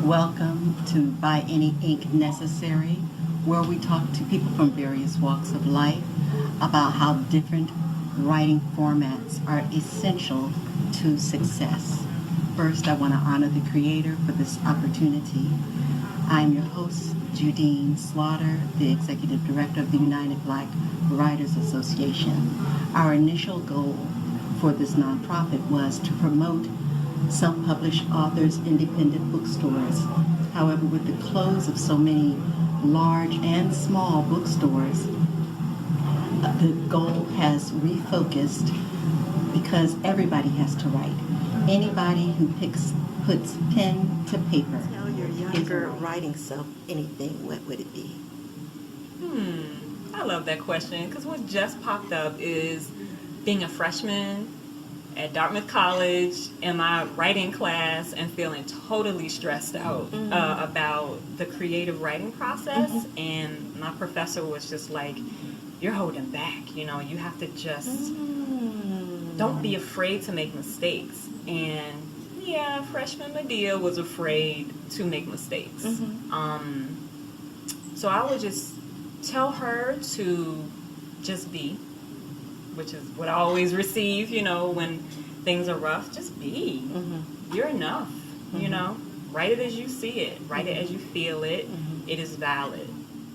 Welcome to By Any Ink Necessary, where we talk to people from various walks of life about how different writing formats are essential to success. First, I want to honor the creator for this opportunity. I'm your host, Judine Slaughter, the Executive Director of the United Black Writers Association. Our initial goal for this nonprofit was to promote self-published authors, independent bookstores. However, with the close of so many large and small bookstores, the goal has refocused because everybody has to write. Anybody who puts pen to paper. Tell your younger writing self anything, what would it be? I love that question because what just popped up is being a freshman at Dartmouth College in my writing class and feeling totally stressed out about the creative writing process. And my professor was just like, you're holding back, you have to just don't be afraid to make mistakes. And yeah, freshman Madea was afraid to make mistakes. So I would just tell her to just be, which is what I always receive, when things are rough. Just be. You're enough, Write it as you see it. Write it as you feel it. It is valid.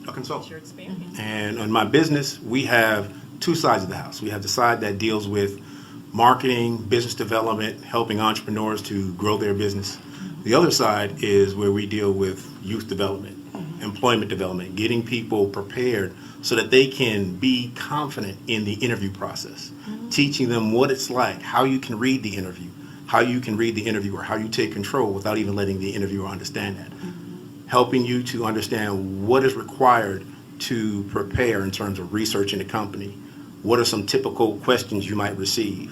A consultant. It's your experience. And on my business, we have two sides of the house. We have the side that deals with marketing, business development, helping entrepreneurs to grow their business. The other side is where we deal with youth development, employment development, getting people prepared so that they can be confident in the interview process, teaching them what it's like, how you can read the interview, how you can read the interviewer, how you take control without even letting the interviewer understand that, helping you to understand what is required to prepare in terms of researching the company. What are some typical questions you might receive?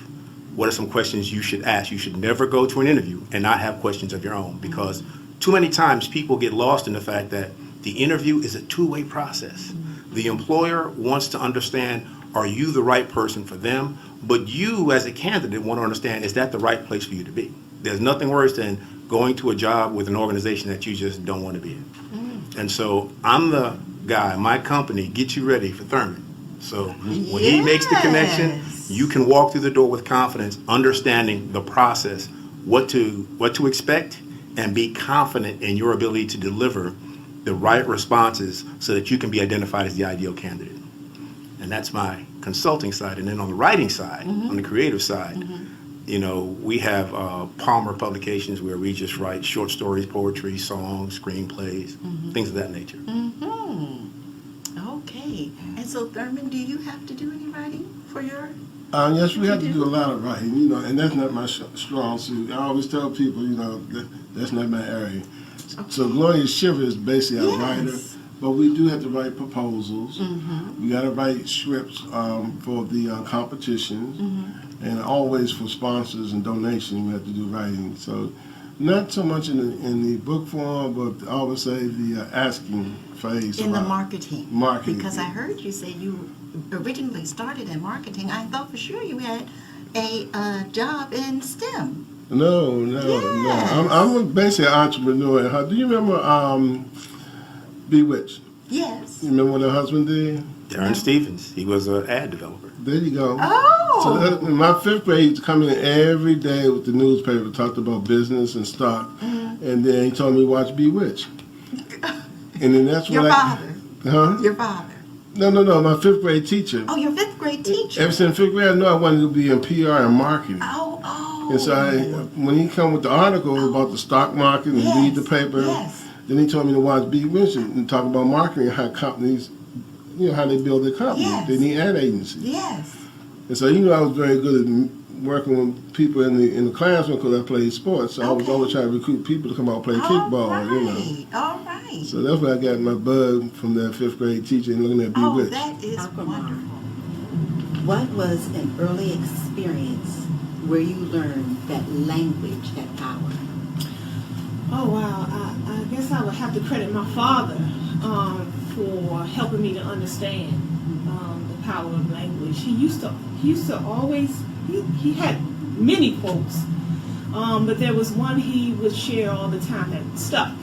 What are some questions you should ask? You should never go to an interview and not have questions of your own, because too many times people get lost in the fact that the interview is a two-way process. The employer wants to understand, are you the right person for them? But you as a candidate want to understand, is that the right place for you to be? There's nothing worse than going to a job with an organization that you just don't want to be in. And so I'm the guy, my company gets you ready for Thurman. So when he makes the connection, you can walk through the door with confidence, understanding the process, what to expect, and be confident in your ability to deliver the right responses so that you can be identified as the ideal candidate. And that's my consulting side. And then on the writing side, on the creative side, we have Palmer Publications where we just write short stories, poetry, songs, screenplays, things of that nature. Okay. And so, Thurman, do you have to do any writing for your... Yes, we have to do a lot of writing, and that's not my strong suit. I always tell people, that's not my area. So Gloria Shiver is basically a writer, but we do have to write proposals. We got to write scripts for the competitions, and always for sponsors and donations we have to do writing. So not so much in the book form, but I always say the asking phase. In the marketing. Marketing. Because I heard you say you originally started in marketing. I thought for sure you had a job in STEM. No. I'm basically an entrepreneur. Do you remember Bewitched? Yes. You remember what her husband did? Darren Stevens, he was an ad developer. There you go. Oh! So in my fifth grade, he used to come in every day with the newspaper, talked about business and stock, and then he told me to watch Bewitched. And then that's Your when father. Huh? Your father. No, my fifth grade teacher. Oh, your fifth grade teacher. Ever since fifth grade, I knew I wanted to be in PR and marketing. Oh. And so when he come with the article about the stock market and read the paper, then he told me to watch Bewitched and talk about marketing, how companies, how they build their company. Yes. They need ad agencies. Yes. And so I was very good at working with people in the classroom because I played sports. So I was always trying to recruit people to come out and play kickball. All right. So that's where I got my bug from that fifth grade teacher and looking at Bewitched. Oh, that is wonderful. What was an early experience where you learned that language had power? Oh, wow. I guess I would have to credit my father for helping me to understand the power of language. He used to always, he had many quotes But there was one he would share all the time that stuck.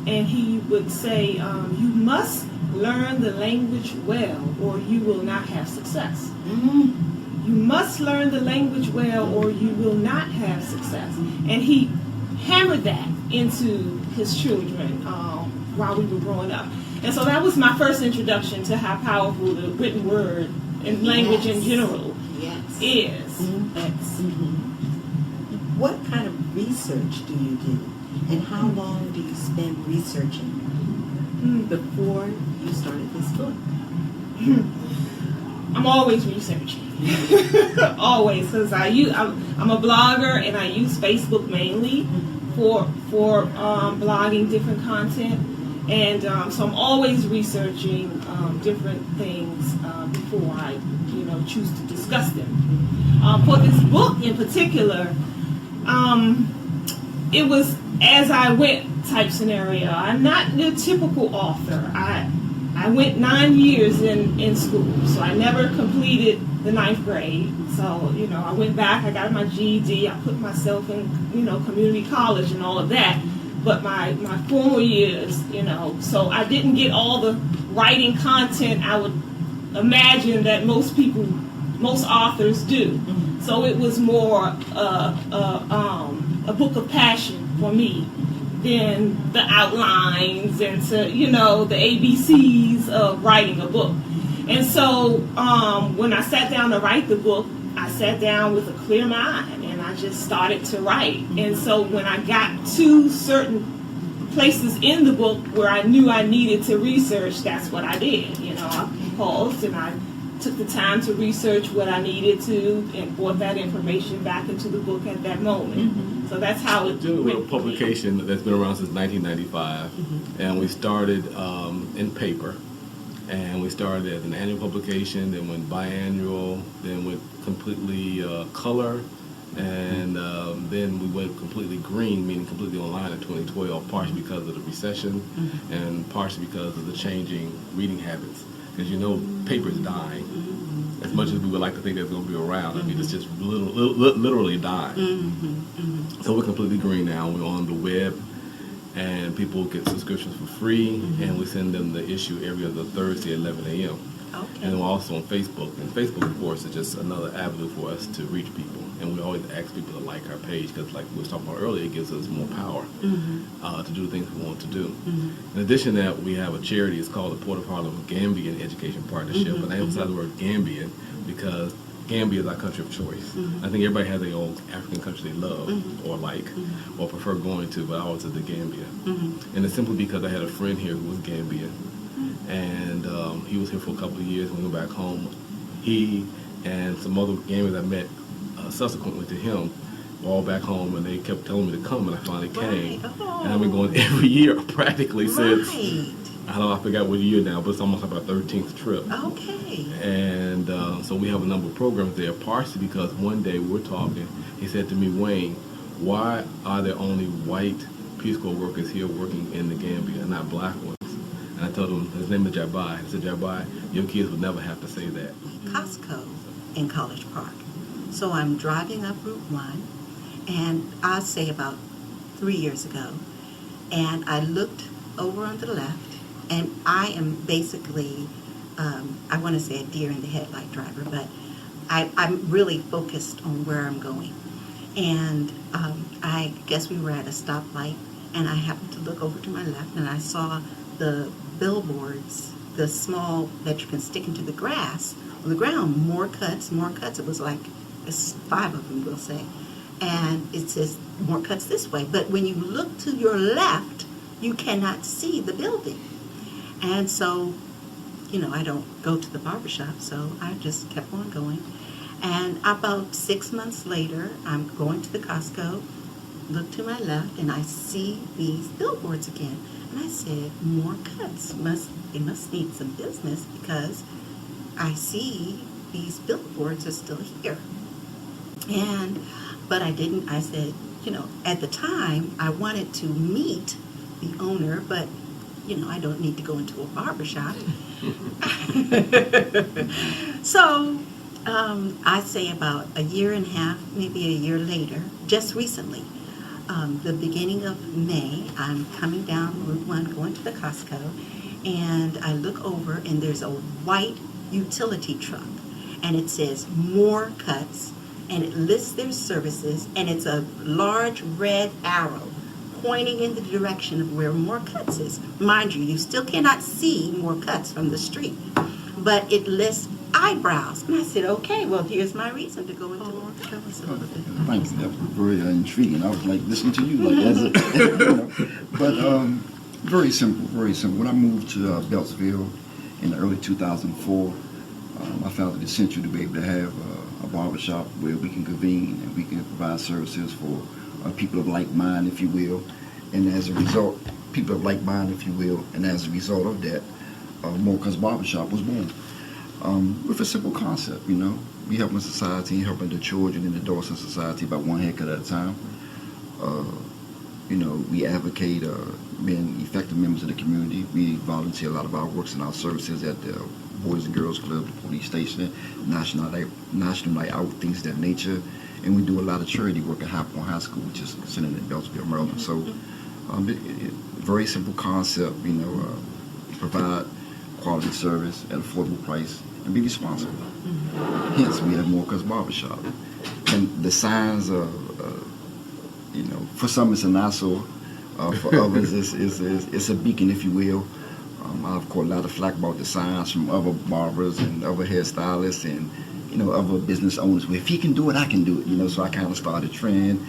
And he would say, you must learn the language well or you will not have success. You must learn the language well or you will not have success. And he hammered that into his children while we were growing up. And so that was my first introduction to how powerful the written word and language in general is. What kind of research do you do? And how long do you spend researching before you started this book? I'm always researching. Always, because I'm a blogger and I use Facebook mainly for blogging different content. And so I'm always researching different things before I choose to discuss them. For this book in particular, it was as I went type scenario. I'm not the typical author. I went 9 years in school, so I never completed the 9th grade. So, I went back, I got my GED, I put myself in, community college and all of that. But my formal years, so I didn't get all the writing content I would imagine that most authors do. So it was more a book of passion for me than the outlines and the ABCs of writing a book. And so when I sat down to write the book, I sat down with a clear mind and I just started to write. And so when I got to certain places in the book where I knew I needed to research, that's what I did. I paused and I took the time to research what I needed to and brought that information back into the book at that moment. So that's how it We're a publication that's been around since 1995, and we started in paper. And we started as an annual publication, then went biannual, then went completely color, and then we went completely green, meaning completely online in 2012, partially because of the recession and partially because of the changing reading habits. Because paper is dying. As much as we would like to think it's going to be around, I mean, it's just literally dying. So we're completely green now. We're on the web. And people get subscriptions for free, and we send them the issue every other Thursday at 11 a.m. Okay. And we're also on Facebook. And Facebook, of course, is just another avenue for us to reach people. And we always ask people to like our page because, like we were talking about earlier, it gives us more power to do things we want to do. In addition to that, we have a charity. It's called the Port of Harlem Gambian Education Partnership. And I emphasize the word Gambian because Gambia is our country of choice. I think everybody has their own African country they love or like or prefer going to, but ours is the Gambia. And it's simply because I had a friend here who was Gambian, and he was here for a couple of years. When we went back home, he and some other Gambians I met subsequently to him were all back home, and they kept telling me to come, and I finally came. And I've been going every year practically since. I don't know, I forgot what year now, but it's almost like our 13th trip. Okay. And so we have a number of programs there, partially because one day we're talking, he said to me, Wayne, why are there only white Peace Corps workers here working in the Gambia and not black ones? And I told him, his name is Jabai. I said, Jabai, your kids would never have to say that. Costco in College Park. So I'm driving up Route 1, and I'll say about 3 years ago, and I looked over on the left, and I am basically, I want to say a deer in the headlight driver, but I'm really focused on where I'm going. And I guess we were at a stoplight, and I happened to look over to my left, and I saw the billboards, the small that you can stick into the grass, on the ground, more cuts, more cuts. It was like, it's 5 of them, we'll say. And it says, more cuts this way. But when you look to your left, you cannot see the building. And so, I don't go to the barbershop, so I just kept on going. And about 6 months later, I'm going to the Costco, look to my left, and I see these billboards again. And I said, more cuts. They must need some business because I see these billboards are still here. But I didn't, I said, at the time, I wanted to meet the owner, but I don't need to go into a barbershop. So I say about a year and a half, maybe a year later, just recently, the beginning of May, I'm coming down Route 1, going to the Costco, and I look over, and there's a white utility truck, and it says More Cuts, and it lists their services, and it's a large red arrow pointing in the direction of where More Cuts is. Mind you, you still cannot see More Cuts from the street, but it lists eyebrows. And I said, okay, well, here's my reason to go into More Cuts. Tell us a little bit. Thanks. That was very intriguing. I was like listening to you, like as a, you know. But very simple, very simple. When I moved to Beltsville in the early 2004, I found it essential to be able to have a barbershop where we can convene and we can provide services for people of like mind, if you will. And as a result, people of like mind, if you will, and as a result of that, More Cuts Barbershop was born. With a simple concept, you know. We helping society, helping the children in the Dawson Society about one haircut at a time. You know, we advocate being effective members of the community. We volunteer a lot of our works and our services at the Boys and Girls Club, the police station, National Night Out, things of that nature. And we do a lot of charity work at High Point High School, which is sitting in Beltsville, Maryland. So, very simple concept, you know, provide quality service at affordable price and be responsible. Hence, we have More Cuts Barbershop. And the signs are, you know, for some it's an eyesore, for others it's a beacon, if you will. I've caught a lot of flack about the signs from other barbers and other hairstylists and, you know, other business owners. Well, if he can do it, I can do it, you know, so I kind of started a trend.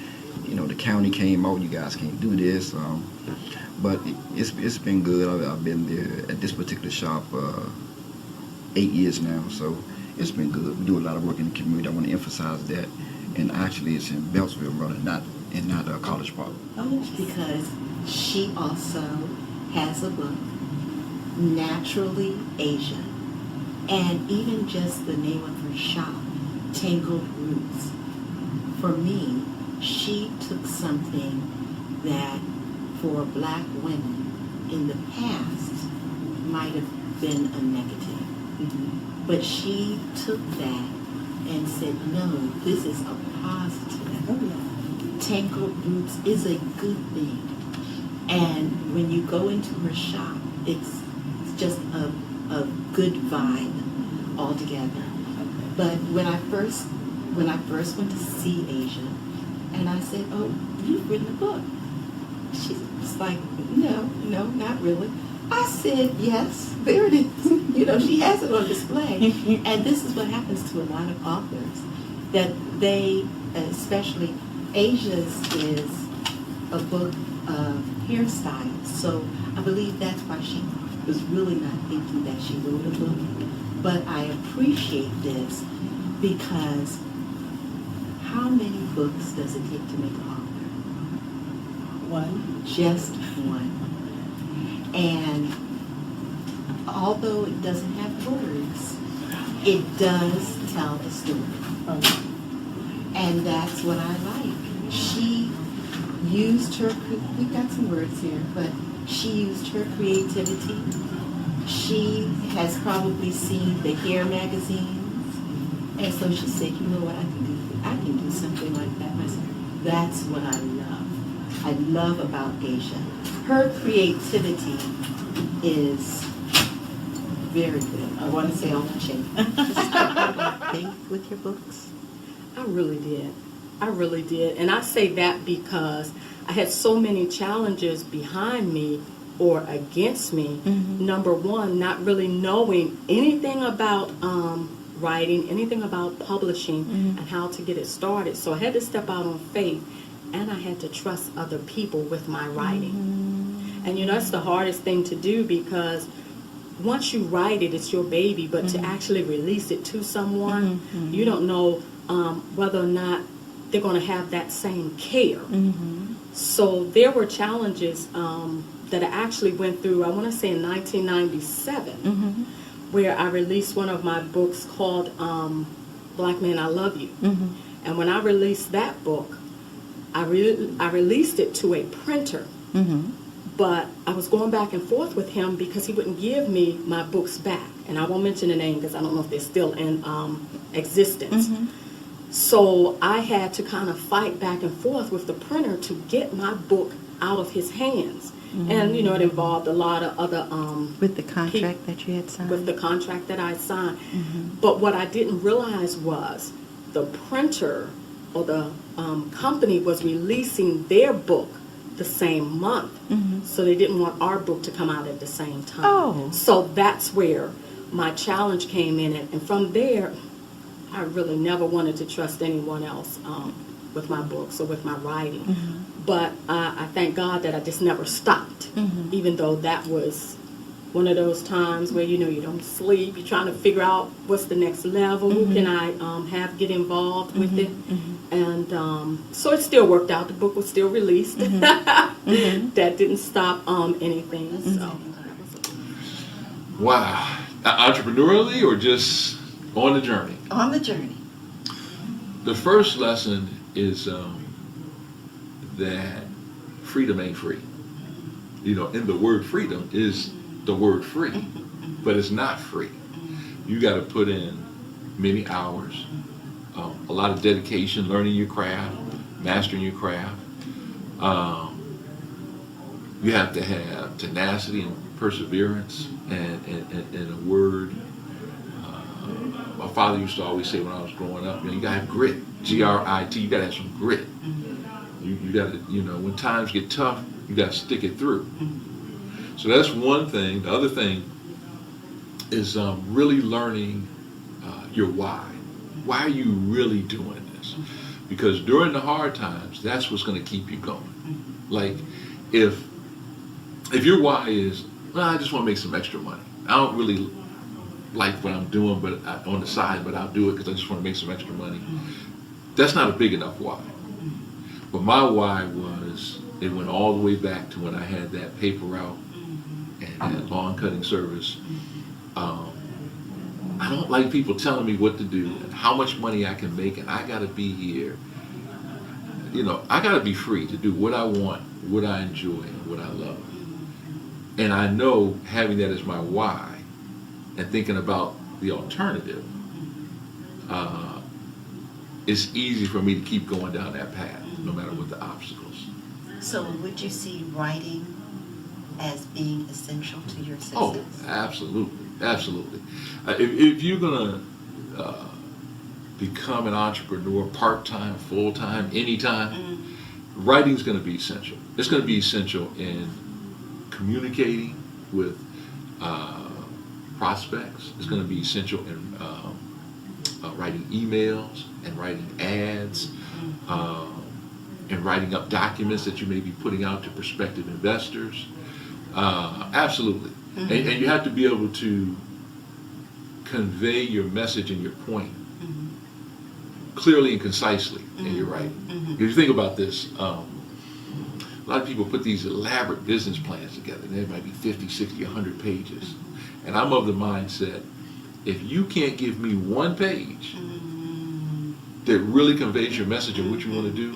You know, the county came out, you guys can't do this. But it's been good. I've been there at this particular shop 8 years now, so it's been good. We do a lot of work in the community. I want to emphasize that. And actually, it's in Beltsville, rather not College Park. Because she also has a book, Naturally Asian, and even just the name of her shop, Tangled Roots. For me, she took something that for black women in the past might have been a negative. Mm-hmm. But she took that and said, no, this is a positive. Oh, yeah. Tangled Roots is a good thing. And when you go into her shop, it's just a good vibe altogether. But when I first went to see Asia, and I said, oh, you've written a book. She was like, no, not really. I said, yes, there it is. You know, she has it on display. And this is what happens to a lot of authors, that they, especially Asia's is a book of hairstyles. So I believe that's why she was really not thinking that she wrote a book. But I appreciate this because how many books does it take to make an author? One. Just one. And although it doesn't have words, it does tell a story. And that's what I like. She used her, we've got some words here, but she used her creativity. She has probably seen the hair magazines, and so she said, you know what, I can do something like that myself. That's what I love about Asia. Her creativity is very good. I want to say off the chain. Faith with your books? I really did. And I say that because I had so many challenges behind me or against me. Mm-hmm. Number one, not really knowing anything about writing, anything about publishing, mm-hmm. and how to get it started. So I had to step out on faith, and I had to trust other people with my writing. Mm-hmm. And you know, that's the hardest thing to do, because once you write it, it's your baby, but mm-hmm. to actually release it to someone, mm-hmm. you don't know whether or not they're going to have that same care. Mm-hmm. So there were challenges that I actually went through, I want to say in 1997, mm-hmm. where I released one of my books called Black Man, I Love You. Mm-hmm. And when I released that book, I released it to a printer. Mm-hmm. But I was going back and forth with him because he wouldn't give me my books back. And I won't mention the name because I don't know if they're still in existence. Mm-hmm. So I had to kind of fight back and forth with the printer to get my book out of his hands. And, it involved a lot of other... With the contract that you had signed? With the contract that I signed. But what I didn't realize was the printer or the company was releasing their book the same month. So they didn't want our book to come out at the same time. Oh. So that's where my challenge came in. And from there, I really never wanted to trust anyone else with my books or with my writing. But I thank God that I just never stopped, even though that was one of those times where, you don't sleep. You're trying to figure out what's the next level. Who can I get involved with it? And so it still worked out. The book was still released. That didn't stop anything. So. Wow. Entrepreneurially or just on the journey? On the journey. The first lesson is that freedom ain't free. In the word freedom is the word free, but it's not free. You got to put in many hours, a lot of dedication, learning your craft, mastering your craft. You have to have tenacity and perseverance, and a word. My father used to always say when I was growing up, you got to have grit, G-R-I-T, you got to have some grit. You got to, when times get tough, you got to stick it through. So that's one thing. The other thing is really learning your why. Why are you really doing this? Because during the hard times, that's what's going to keep you going. Like, if your why is, well, I just want to make some extra money. I don't really like what I'm doing, but on the side, but I'll do it because I just want to make some extra money. That's not a big enough why. But my why was, it went all the way back to when I had that paper route and that lawn cutting service. I don't like people telling me what to do and how much money I can make, and I got to be here. I got to be free to do what I want, what I enjoy, and what I love. And I know having that as my why and thinking about the alternative, it's easy for me to keep going down that path, no matter what the obstacles. So would you see writing as being essential to your success? Oh, absolutely, absolutely. If you're gonna become an entrepreneur, part-time, full-time, anytime, writing's gonna be essential. It's gonna be essential in communicating with prospects. It's gonna be essential in writing emails and writing ads, and writing up documents that you may be putting out to prospective investors. Absolutely. And you have to be able to convey your message and your point clearly and concisely in your writing. If you think about this, a lot of people put these elaborate business plans together, and they might be 50, 60, 100 pages. And I'm of the mindset, if you can't give me one page that really conveys your message and what you want to do,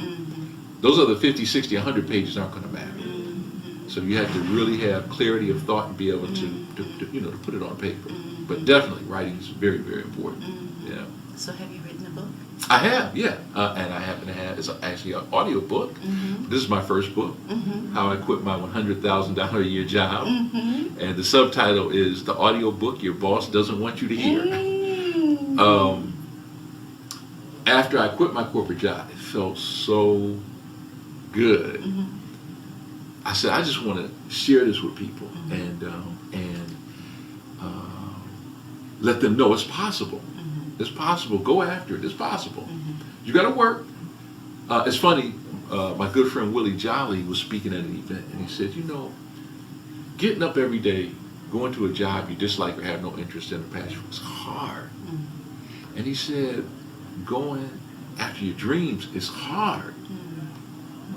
those other 50, 60, 100 pages aren't going to matter. So you have to really have clarity of thought and be able to put it on paper. But definitely, writing is very, very important. Yeah. So have you written a book? I have, yeah. And I happen to have, it's actually an audio book. This is my first book, How I Quit My $100,000 a Year Job. And the subtitle is The Audio Book Your Boss Doesn't Want You to Hear. After I quit my corporate job, it felt so good. I said, I just want to share this with people and let them know it's possible. It's possible. Go after it. It's possible. You got to work. It's funny. My good friend Willie Jolly was speaking at an event, and he said, getting up every day, going to a job you dislike or have no interest in or passion for is hard. And he said, going after your dreams is hard.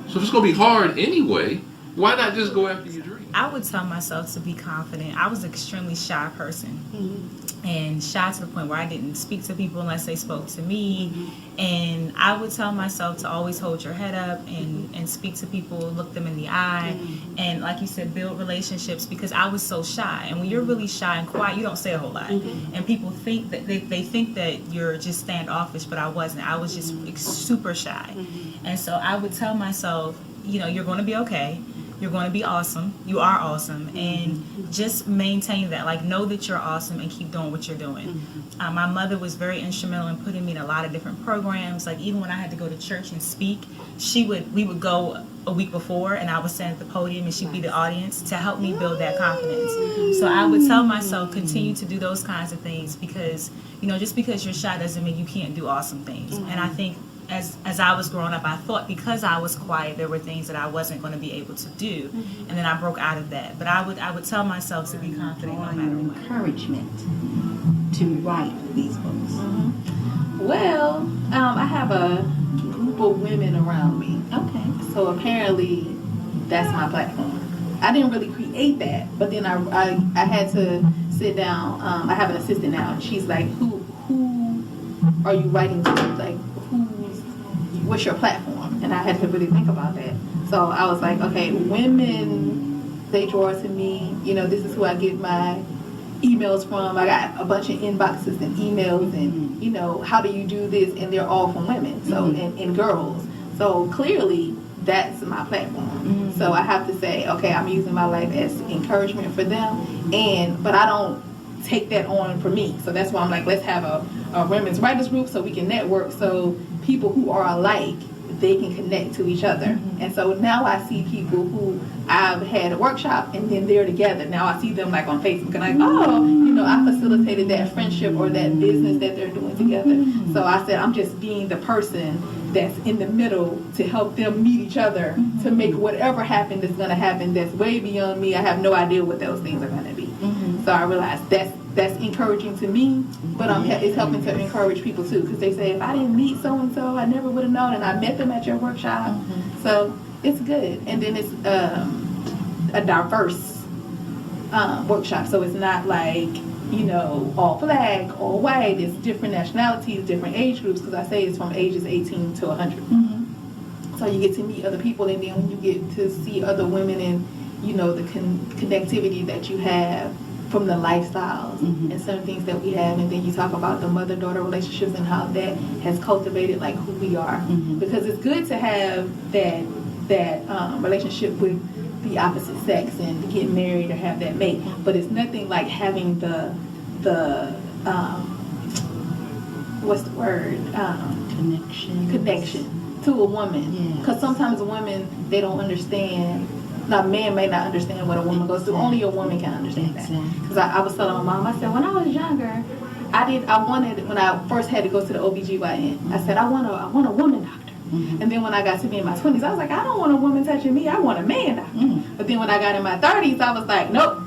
So if it's going to be hard anyway, Why not just go after your dream? I would tell myself to be confident. I was an extremely shy person. And shy to the point where I didn't speak to people unless they spoke to me. And I would tell myself to always hold your head up and speak to people, look them in the eye, and like you said, build relationships, because I was so shy. And when you're really shy and quiet, you don't say a whole lot. And people think that they think that you're just standoffish, but I wasn't. I was just super shy. And so I would tell myself, you know, you're going to be okay. You're going to be awesome. You are awesome. And just maintain that. Like, know that you're awesome and keep doing what you're doing. My mother was very instrumental in putting me in a lot of different programs. Like, even when I had to go to church and speak, we would go a week before, and I would stand at the podium and she'd be the audience to help me build that confidence. So I would tell myself, continue to do those kinds of things, because, you know, just because you're shy doesn't mean you can't do awesome things. And I think as I was growing up, I thought because I was quiet, there were things that I wasn't going to be able to do, and then I broke out of that. But I would tell myself to be confident no matter what. Encouragement to write these books. Well, I have a group of women around me. Okay. So apparently, that's my platform. I didn't really create that, but then I had to sit down. I have an assistant now, and she's like, "Who are you writing to? Like, what's your platform?" And I had to really think about that. So I was like, okay, women, they draw to me. You know, this is who I get my emails from. I got a bunch of inboxes and emails, and you know, how do you do this? And they're all from women, so and girls. So clearly, that's my platform. So I have to say, okay, I'm using my life as encouragement for them, but I don't take that on for me. So that's why I'm like, let's have a women's writers group so we can network, so people who are alike, they can connect to each other. And so now I see people who I've had a workshop and then they're together. Now I see them like on Facebook, and like, oh, you know, I facilitated that friendship or that business that they're doing together. So I said, I'm just being the person that's in the middle to help them meet each other to make whatever happen that's going to happen that's way beyond me. I have no idea what those things are going to be. So I realized that's encouraging to me, but it's helping to encourage people too, because they say, if I didn't meet so and so, I never would have known, and I met them at your workshop. So it's good. And then it's a diverse workshop, so it's not like, you know, all black, all white. It's different nationalities, different age groups, because I say it's from ages 18 to 100. So you get to meet other people, and then you get to see other women and, you know, the connectivity that you have from the lifestyles and some things that we have. And then you talk about the mother-daughter relationships and how that has cultivated like who we are. Because it's good to have that relationship with the opposite sex and to get married or have that mate, but it's nothing like having the what's the word, connection to a woman. Because sometimes women, they don't understand. Now, men may not understand what a woman goes through. Only a woman can understand that. Because I was telling my mom, I said, when I was younger, I wanted, when I first had to go to the OBGYN, I said, I want a woman doctor. And then when I got to be in my 20s, I was like, I don't want a woman touching me. I want a man doctor. But then when I got in my 30s, I was like, nope,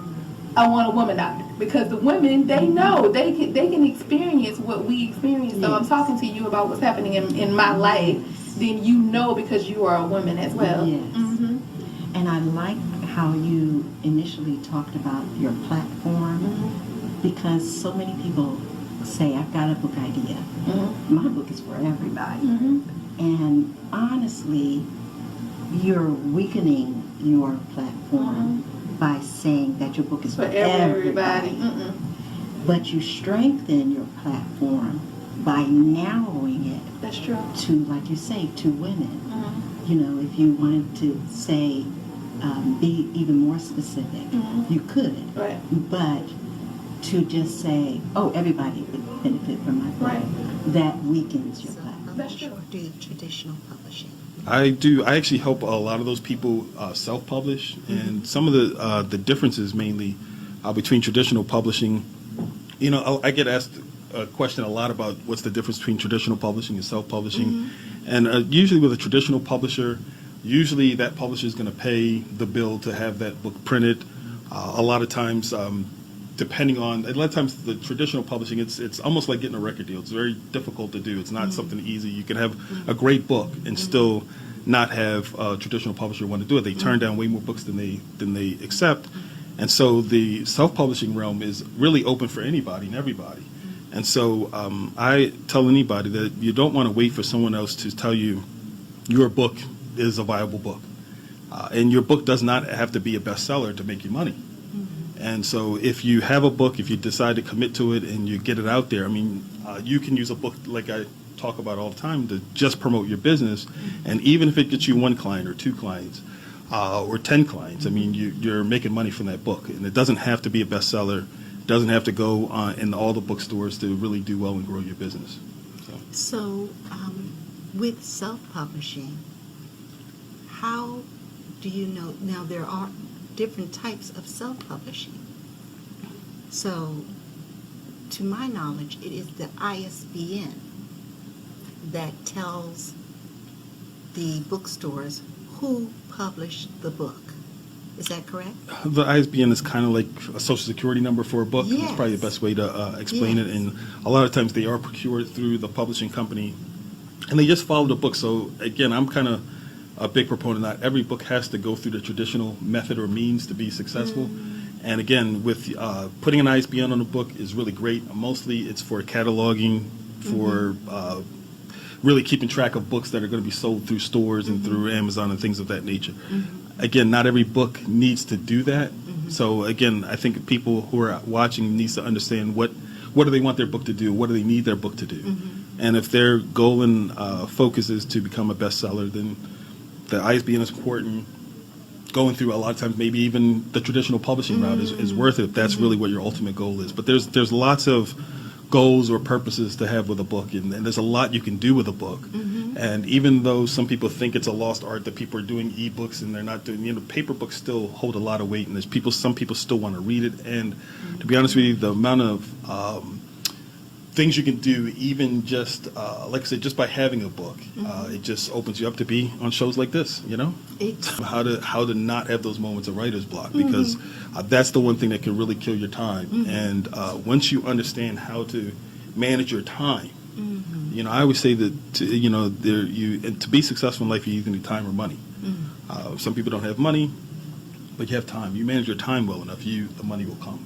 I want a woman doctor. Because the women, they know, they can experience what we experience. So I'm talking to you about what's happening in my life. Then you know, because you are a woman as well. And I like how you initially talked about your platform, because so many people say, I've got a book idea. My book is for everybody. And honestly, you're weakening your platform by saying that your book is for everybody. But you strengthen your platform by narrowing it. That's true. To, like you say, to women. You know, if you wanted to say, be even more specific, you could. But to just say, oh, everybody would benefit from my book, that weakens your platform. That's true. Do traditional publishing. I do. I actually help a lot of those people self-publish, and some of the differences mainly between traditional publishing. You know, I get asked a question a lot about what's the difference between traditional publishing and self-publishing, and usually with a traditional publisher, usually that publisher is going to pay the bill to have that book printed. A lot of times, depending on, a lot of times the traditional publishing, it's almost like getting a record deal. It's very difficult to do. It's not something easy. You can have a great book and still not have a traditional publisher want to do it. They turn down way more books than they accept. And so the self-publishing realm is really open for anybody and everybody. And so I tell anybody that you don't want to wait for someone else to tell you your book is a viable book. And your book does not have to be a bestseller to make you money. And so if you have a book, if you decide to commit to it and you get it out there, I mean, you can use a book like I talk about all the time to just promote your business. And even if it gets you 1 client or 2 clients or 10 clients, I mean, you're making money from that book. And it doesn't have to be a bestseller. It doesn't have to go in all the bookstores to really do well and grow your business. So with self-publishing, how do you know? Now, there are different types of self-publishing. So, to my knowledge, it is the ISBN that tells the bookstores who published the book. Is that correct? The ISBN is kind of like a social security number for a book. Yes. That's probably the best way to explain it. And a lot of times they are procured through the publishing company, and they just follow the book. So again, I'm kind of a big proponent. Not every book has to go through the traditional method or means to be successful. And again, with putting an ISBN on a book is really great. Mostly it's for cataloging, for really keeping track of books that are going to be sold through stores and through Amazon and things of that nature. Again, not every book needs to do that. So again, I think people who are watching needs to understand what do they want their book to do, what do they need their book to do. And if their goal and focus is to become a bestseller, then the ISBN is important. Going through a lot of times, maybe even the traditional publishing route is worth it if that's really what your ultimate goal is. But there's lots of goals or purposes to have with a book, and there's a lot you can do with a book. And even though some people think it's a lost art that people are doing ebooks and they're not doing, paper books still hold a lot of weight, and some people still want to read it. And to be honest with you, the amount of things you can do, even just like I said, just by having a book, it just opens you up to be on shows like this. How to not have those moments of writer's block, because that's the one thing that can really kill your time. And once you understand how to manage your time, I always say that to be successful in life, you either need time or money. Some people don't have money, but you have time. You manage your time well enough, the money will come.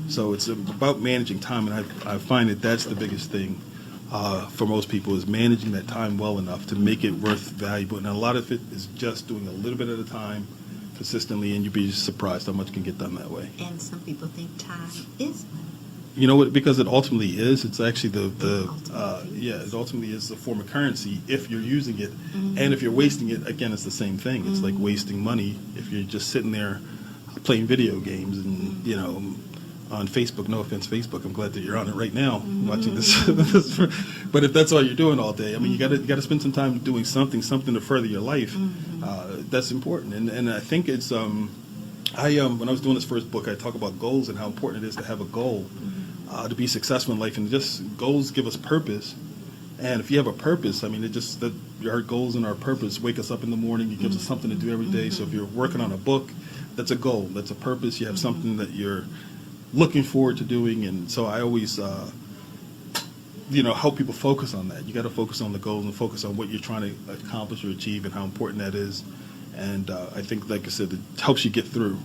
So it's about managing time, and I find that that's the biggest thing for most people, is managing that time well enough to make it worth valuable. And a lot of it is just doing a little bit at a time, consistently, and you'd be surprised how much can get done that way. And some people think time is money. You know what? Because it ultimately is. It's actually it ultimately is a form of currency if you're using it, and if you're wasting it, again, it's the same thing. It's like wasting money if you're just sitting there playing video games and on Facebook. No offense, Facebook. I'm glad that you're on it right now, watching this. But if that's all you're doing all day, I mean, you got to spend some time doing something to further your life. That's important, and I think it's. When I was doing this first book, I talk about goals and how important it is to have a goal to be successful in life. And just goals give us purpose. And if you have a purpose, I mean, our goals and our purpose wake us up in the morning. It gives us something to do every day. So if you're working on a book, that's a goal. That's a purpose. You have something that you're looking forward to doing. And so I always, help people focus on that. You got to focus on the goals and focus on what you're trying to accomplish or achieve and how important that is. And I think, like I said, it helps you get through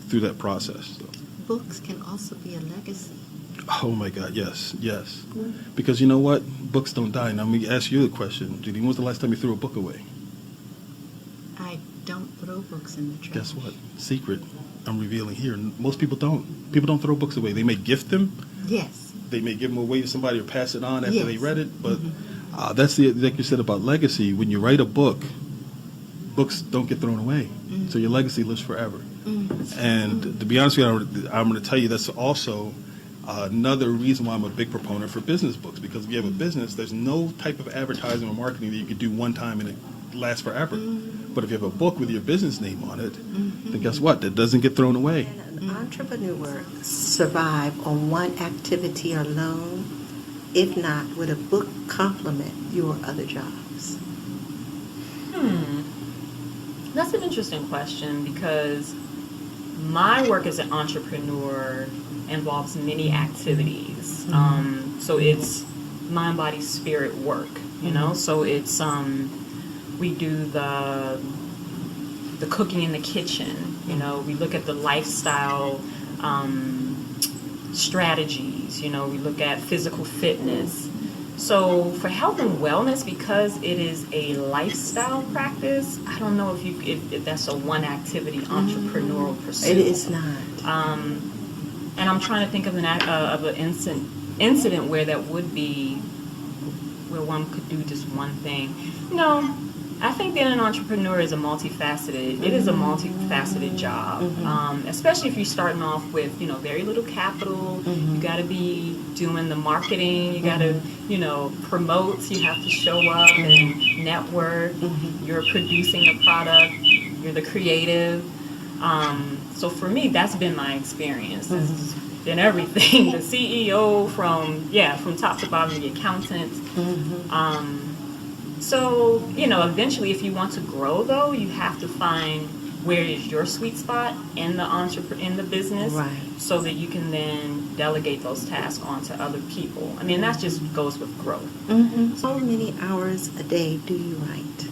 that process. So. Books can also be a legacy. Oh my God, yes. Because you know what? Books don't die. Now, let me ask you a question. Judine, when was the last time you threw a book away? I don't throw books in the trash. Guess what? Secret I'm revealing here. Most people don't. People don't throw books away. They may gift them. Yes. They may give them away to somebody or pass it on after they read it. But that's like you said about legacy. When you write a book, books don't get thrown away. So your legacy lives forever. And to be honest with you, I'm going to tell you that's also another reason why I'm a big proponent for business books, because if you have a business, there's no type of advertising or marketing that you could do one time and it lasts forever. But if you have a book with your business name on it, then guess what? That doesn't get thrown away. An entrepreneur survive on one activity alone? If not, would a book complement your other jobs? That's an interesting question, because my work as an entrepreneur involves many activities. So it's mind, body, spirit work, so it's We do the cooking in the kitchen. You know, we look at the lifestyle strategies. You know, we look at physical fitness. So for health and wellness, because it is a lifestyle practice, I don't know if that's a one activity entrepreneurial pursuit. It is not. And I'm trying to think of an incident where that would be, where one could do just one thing. No, I think being an entrepreneur is it is a multifaceted job, especially if you're starting off with, very little capital. You got to be doing the marketing, you got to, promote, you have to show up and network. You're producing a product, you're the creative. So for me, that's been my experience. It's been everything. The CEO from top to bottom, the accountant. So, eventually if you want to grow though, you have to find where is your sweet spot in the business, Right. so that you can then delegate those tasks onto other people. I mean, that just goes with growth. How many hours a day do you write?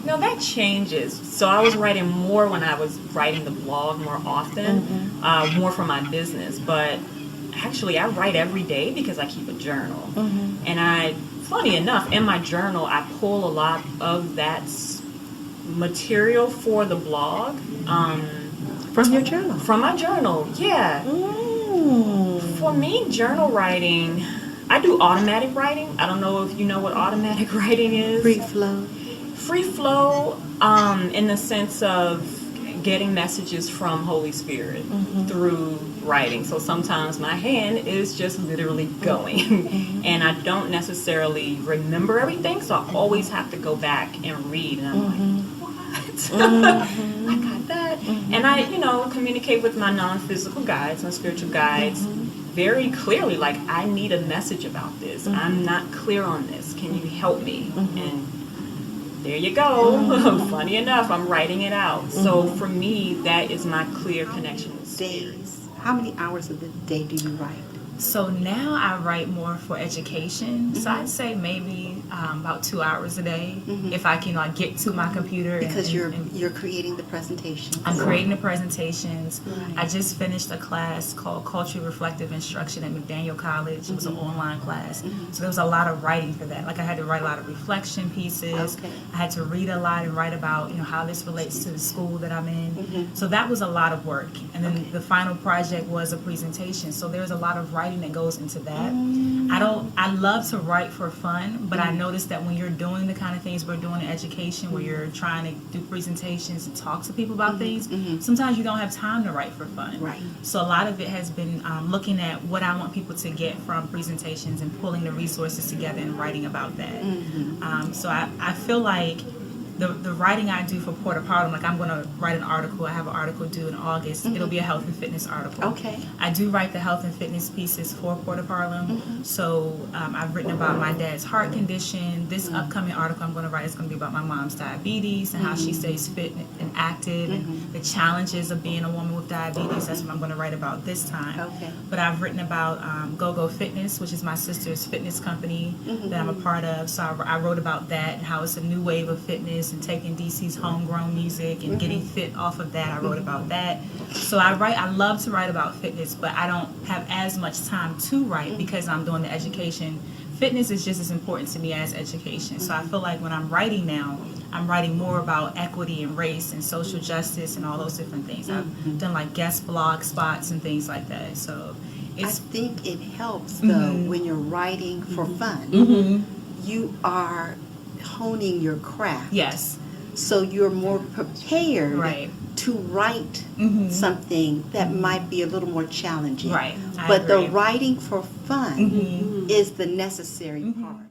No, that changes. So I was writing more when I was writing the blog more often, more for my business. But actually, I write every day because I keep a journal. And funny enough, in my journal, I pull a lot of that material for the blog. From your journal? From my journal, yeah. For me, journal writing, I do automatic writing. I don't know if you know what automatic writing is. Free flow. Free flow, in the sense of getting messages from Holy Spirit through writing. So sometimes my hand is just literally going, and I don't necessarily remember everything, so I always have to go back and read, and I'm like, what? I got that. And I, communicate with my non-physical guides, my spiritual guides, very clearly, like, I need a message about this. I'm not clear on this. Can you help me? And there you go. Funny enough, I'm writing it out. So for me, that is my clear connection with spirit. Days. How many hours of the day do you write? So now I write more for education. So I'd say maybe about 2 hours a day, if I can get to my computer. Because you're creating the presentations. I'm creating the presentations. Right. I just finished a class called Culturally Reflective Instruction at McDaniel College. It was an online class. So there was a lot of writing for that. Like, I had to write a lot of reflection pieces. Okay. I had to read a lot and write about how this relates to the school that I'm in. So that was a lot of work. And then the final project was a presentation. So there's a lot of writing that goes into that. I love to write for fun, but I noticed that when you're doing the kind of things we're doing in education, where you're trying to do presentations and talk to people about things, sometimes you don't have time to write for fun. Right. So a lot of it has been looking at what I want people to get from presentations and pulling the resources together and writing about that. So I feel like the writing I do for Porter Parlor, like, I'm going to write an article. I have an article due in August. It'll be a health and fitness article. Okay. I do write the health and fitness pieces for Porter Parlor. So I've written about my dad's heart condition. This upcoming article I'm going to write is going to be about my mom's diabetes and how she stays fit and active and the challenges of being a woman with diabetes. That's what I'm going to write about this time. Okay. But I've written about Go-Go Fitness, which is my sister's fitness company that I'm a part of. So I wrote about that and how it's a new wave of fitness and taking DC's homegrown music and getting fit off of that. I wrote about that. So I love to write about fitness, but I don't have as much time to write because I'm doing the education. Fitness is just as important to me as education. So I feel like when I'm writing now, I'm writing more about equity and race and social justice and all those different things. I've done like guest blog spots and things like that. So I think it helps though when you're writing for fun. You are honing your craft. Yes. So you're more prepared to write something that might be a little more challenging. Right. But the writing for fun is the necessary part.